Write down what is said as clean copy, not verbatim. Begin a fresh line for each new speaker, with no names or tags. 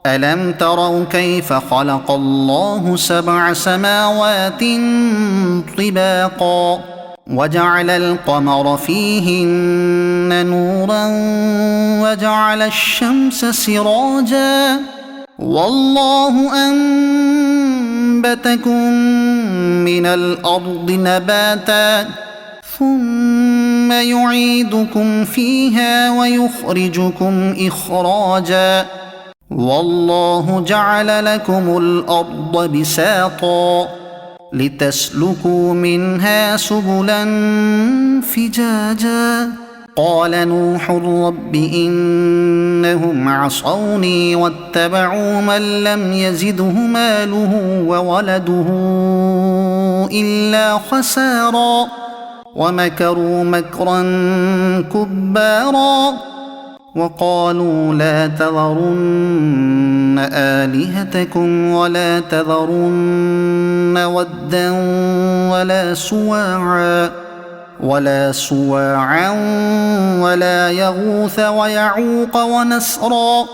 ألم تروا كيف خلق الله 7 سماوات طباقا وجعل القمر فيهن نورا وجعل الشمس سراجا والله أنبتكم من الأرض نباتا ثم يعيدكم فيها ويخرجكم إخراجا والله جعل لكم الأرض بساطا لتسلكوا منها سبلا فجاجا قال نوح رب إنهم عصوني واتبعوا من لم يزده ماله وولده إلا خسارا ومكروا مكرا كبارا وقالوا لا تذرن آلهتكم ولا تذرن ودا ولا سواعا ولا يغوث ويعوق ونسرا